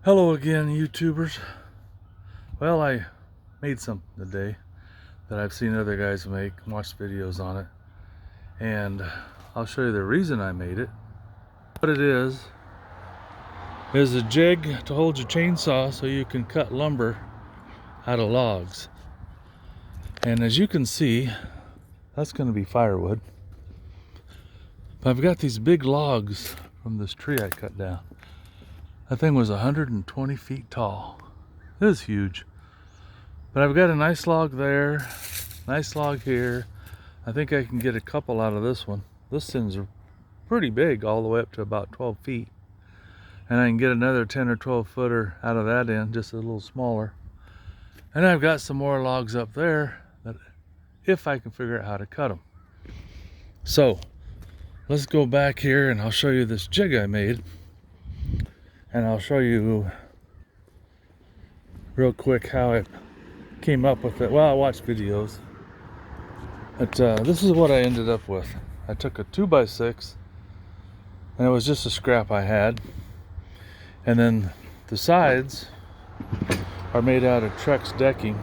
Hello again, YouTubers. Well, I made something today that I've seen other guys make, watched videos on it, and I'll show you the reason I made it. What it is a jig to hold your chainsaw so you can cut lumber out of logs. And as you can see, that's going to be firewood. But I've got these big logs from this tree I cut down. That thing was 120 feet tall. It was huge. But I've got a nice log there, nice log here. I think I can get a couple out of this one. This thing's pretty big, all the way up to about 12 feet. And I can get another 10 or 12 footer out of that end, just a little smaller. And I've got some more logs up there that if I can figure out how to cut them. So let's go back here and I'll show you this jig I made. And I'll show you real quick how it came up with it. Well, I watched videos, but this is what I ended up with. I took a 2x6, and it was just a scrap I had, and then the sides are made out of Trex decking.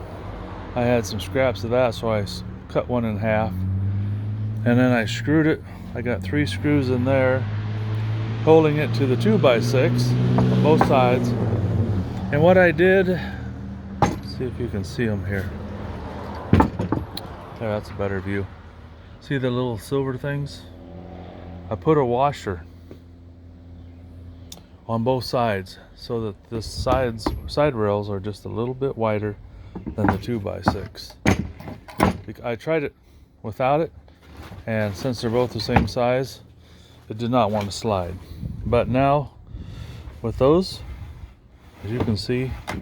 I had some scraps of that, so I cut one in half, and then I screwed it. I got 3 screws in there holding it to the 2x6 on both sides. And what I did, see if you can see them here. There, that's a better view. See the little silver things? I put a washer on both sides so that the side rails are just a little bit wider than the 2x6. I tried it without it, and since they're both the same size, it did not want to slide. But now with those, as you can see, it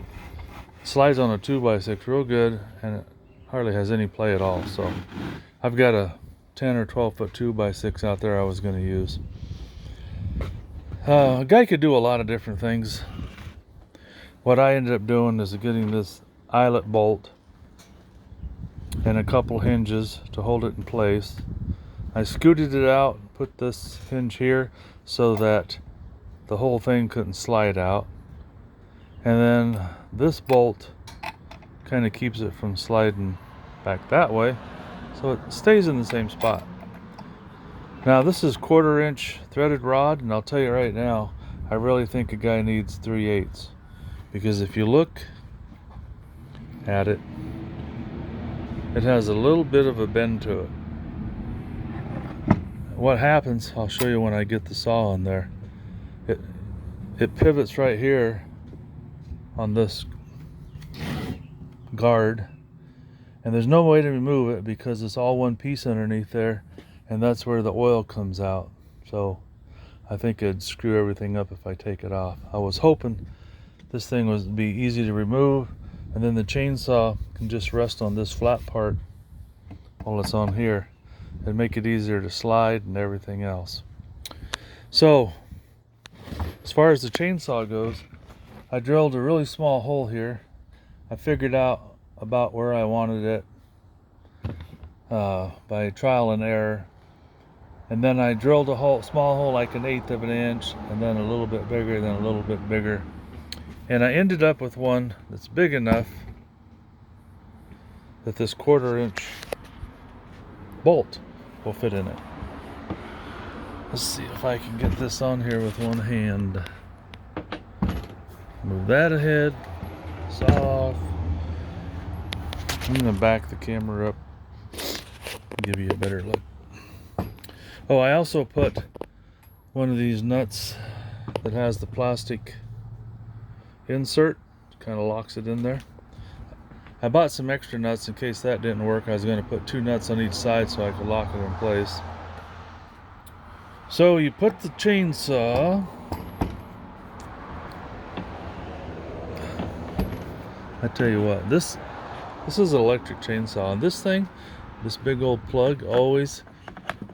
slides on a 2x6 real good, and it hardly has any play at all. So I've got a 10 or 12 foot 2x6 out there I was going to use. A guy could do a lot of different things. What I ended up doing is getting this eyelet bolt and a couple hinges to hold it in place. I scooted it out, put this hinge here so that the whole thing couldn't slide out. And then this bolt kind of keeps it from sliding back that way, so it stays in the same spot. Now this is 1/4 inch threaded rod, and I'll tell you right now, I really think a guy needs 3/8, because if you look at it, it has a little bit of a bend to it. What happens, I'll show you when I get the saw in there. It pivots right here on this guard, and there's no way to remove it because it's all one piece underneath there, and that's where the oil comes out. So I think it'd screw everything up if I take it off. I was hoping this thing would be easy to remove, and then the chainsaw can just rest on this flat part while it's on here and make it easier to slide and everything else. So as far as the chainsaw goes, I drilled a really small hole here. I figured out about where I wanted it by trial and error, and then I drilled a small hole like 1/8 of an inch, and then a little bit bigger, then a little bit bigger, and I ended up with one that's big enough that this 1/4 inch bolt will fit in it. Let's see if I can get this on here with one hand. Move that ahead, saw off. I'm gonna back the camera up, give you a better look. Oh, I also put one of these nuts that has the plastic insert, kind of locks it in there. I bought some extra nuts in case that didn't work. I was going to put 2 nuts on each side so I could lock it in place. So you put the chainsaw, I tell you what, this is an electric chainsaw, and this thing, this big old plug, always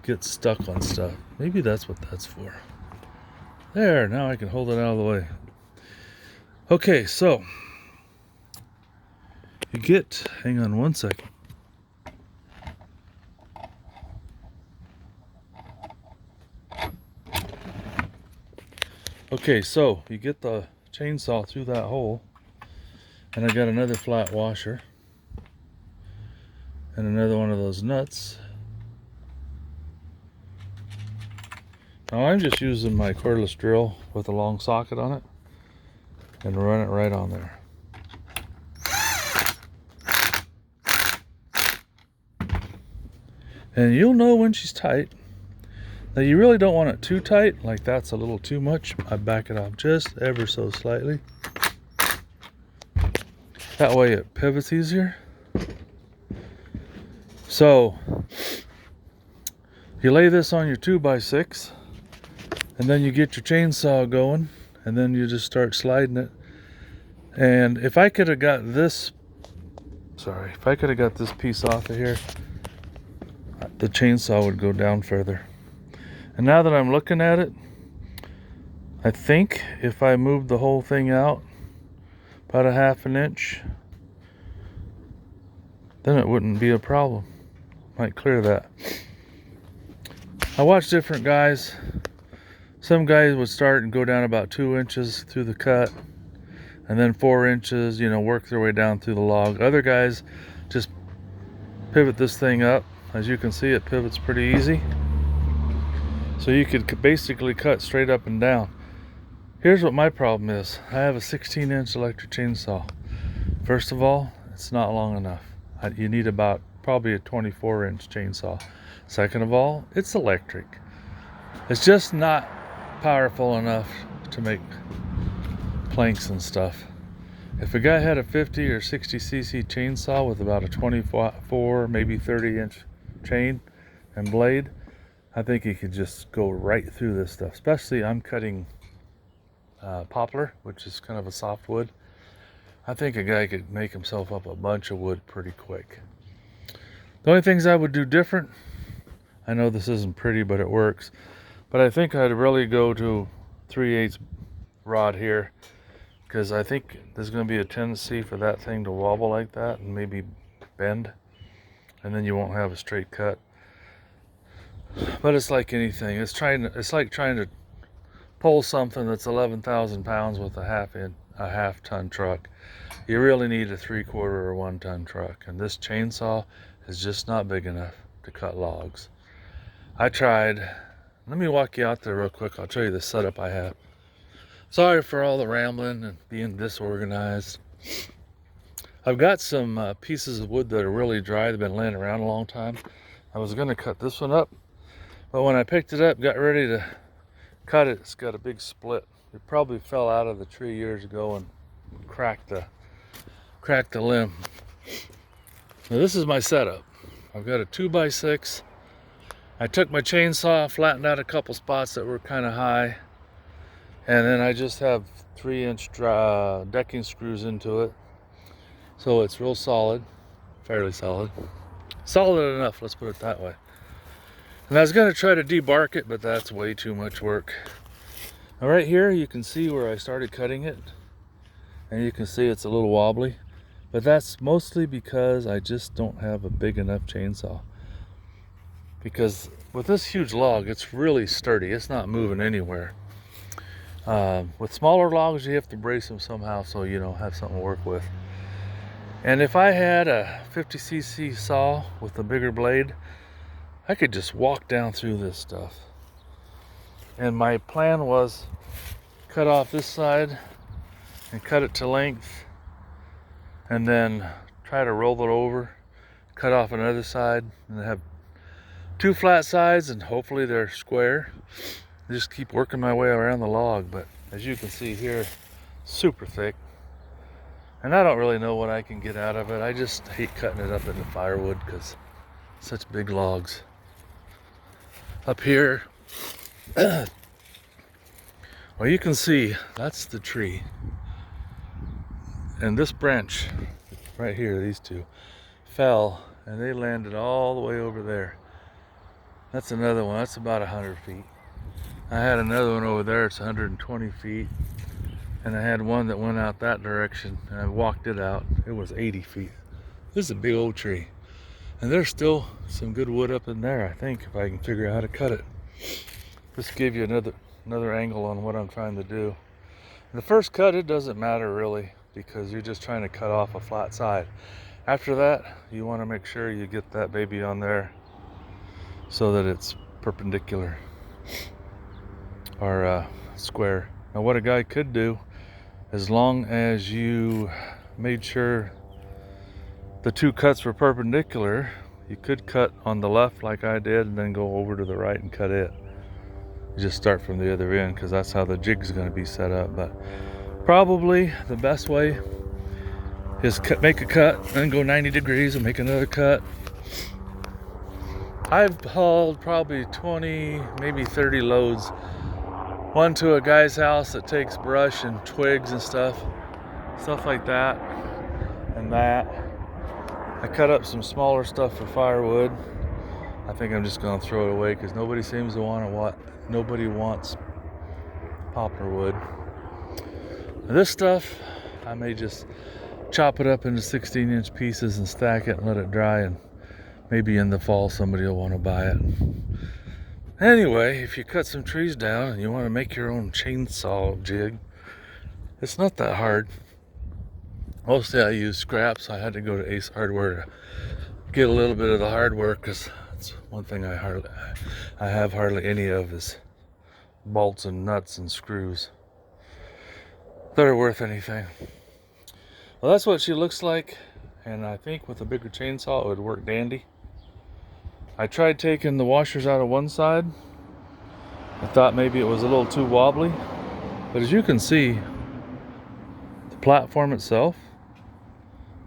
gets stuck on stuff. Maybe that's what that's for. There, now I can hold it out of the way. Okay, so you get, hang on one second. Okay, so you get the chainsaw through that hole. And I got another flat washer. And another one of those nuts. Now I'm just using my cordless drill with a long socket on it and run it right on there. And you'll know when she's tight. Now you really don't want it too tight, like that's a little too much. I back it off just ever so slightly. That way it pivots easier. So you lay this on your 2x6 and then you get your chainsaw going and then you just start sliding it. And if I could have got this, if I could have got this piece off of here, the chainsaw would go down further. And now that I'm looking at it, I think if I moved the whole thing out about a 1/2 inch, then it wouldn't be a problem. Might clear that. I watched different guys. Some guys would start and go down about 2 inches through the cut, and then 4 inches, you know, work their way down through the log. Other guys just pivot this thing up. As you can see, it pivots pretty easy. So you could basically cut straight up and down. Here's what my problem is. I have a 16-inch electric chainsaw. First of all, it's not long enough. You need about probably a 24-inch chainsaw. Second of all, it's electric. It's just not powerful enough to make planks and stuff. If a guy had a 50 or 60 cc chainsaw with about a 24, maybe 30-inch chain and blade, I think he could just go right through this stuff. Especially I'm cutting poplar, which is kind of a softwood. I think a guy could make himself up a bunch of wood pretty quick. The only things I would do different, I know this isn't pretty, but it works, but I think I'd really go to 3/8 rod here, because I think there's going to be a tendency for that thing to wobble like that and maybe bend, and then you won't have a straight cut. But it's like anything. It's like trying to pull something that's 11,000 pounds with a half ton truck. You really need a 3/4 or 1 ton truck, and this chainsaw is just not big enough to cut logs. I tried. Let me walk you out there real quick. I'll show you the setup I have. Sorry for all the rambling and being disorganized. I've got some pieces of wood that are really dry. They've been laying around a long time. I was going to cut this one up, but when I picked it up, got ready to cut it, it's got a big split. It probably fell out of the tree years ago and cracked the limb. Now this is my setup. I've got a 2x6. I took my chainsaw, flattened out a couple spots that were kind of high, and then I just have 3-inch decking screws into it. So it's real solid, fairly solid. Solid enough, let's put it that way. And I was going to try to debark it, but that's way too much work. Now right here you can see where I started cutting it, and you can see it's a little wobbly, but that's mostly because I just don't have a big enough chainsaw. Because with this huge log, it's really sturdy. It's not moving anywhere. With smaller logs, you have to brace them somehow so you don't have something to work with. And if I had a 50 cc saw with a bigger blade, I could just walk down through this stuff. And my plan was cut off this side and cut it to length, and then try to roll it over, cut off another side, and have 2 flat sides, and hopefully they're square. Just keep working my way around the log, but as you can see here, super thick. And I don't really know what I can get out of it. I just hate cutting it up into firewood because such big logs. Up here, well, you can see that's the tree. And this branch right here, these two, fell and they landed all the way over there. That's another one. That's about 100 feet. I had another one over there. It's 120 feet. And I had one that went out that direction, and I walked it out. It was 80 feet. This is a big old tree. And there's still some good wood up in there, I think, if I can figure out how to cut it. Just to give you another angle on what I'm trying to do. The first cut, it doesn't matter really, because you're just trying to cut off a flat side. After that, you want to make sure you get that baby on there so that it's perpendicular or square. Now what a guy could do, as long as you made sure the two cuts were perpendicular, you could cut on the left like I did and then go over to the right and cut it. You just start from the other end, because that's how the jig's going to be set up. But probably the best way is make a cut, then go 90 degrees and make another cut. I've hauled probably 20, maybe 30 loads. One to a guy's house that takes brush and twigs and stuff like that, and that. I cut up some smaller stuff for firewood. I think I'm just gonna throw it away because nobody seems to want what nobody wants poplar wood. This stuff, I may just chop it up into 16-inch pieces and stack it and let it dry, and maybe in the fall somebody will want to buy it. Anyway, if you cut some trees down and you want to make your own chainsaw jig, it's not that hard. Mostly I use scraps. I had to go to Ace Hardware to get a little bit of the hardware, because that's one thing I have hardly any of is bolts and nuts and screws that are worth anything. Well, that's what she looks like, and I think with a bigger chainsaw it would work dandy. I tried taking the washers out of one side. I thought maybe it was a little too wobbly, but as you can see, the platform itself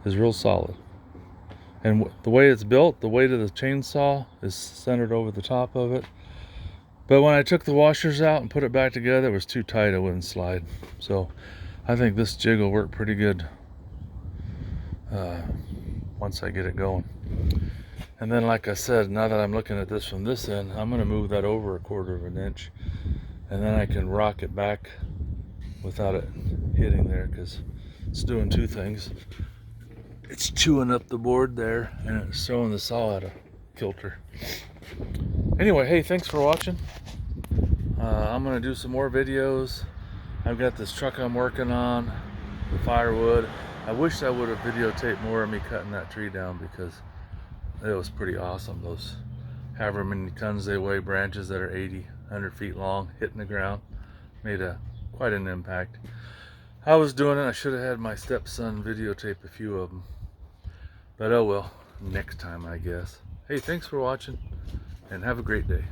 is real solid. And the way it's built, the weight of the chainsaw is centered over the top of it. But when I took the washers out and put it back together, it was too tight, it wouldn't slide. So I think this jig will work pretty good once I get it going. And then, like I said, now that I'm looking at this from this end, I'm going to move that over 1/4 of an inch, and then I can rock it back without it hitting there, because it's doing two things. It's chewing up the board there, and it's throwing the saw out of kilter. Anyway, hey, thanks for watching. I'm going to do some more videos. I've got this truck I'm working on, the firewood. I wish I would have videotaped more of me cutting that tree down, because it was pretty awesome. Those, however many tons they weigh, branches that are 80, 100 feet long, hitting the ground, made quite an impact. I was doing it. I should have had my stepson videotape a few of them, but oh well, next time I guess. Hey, thanks for watching, and have a great day.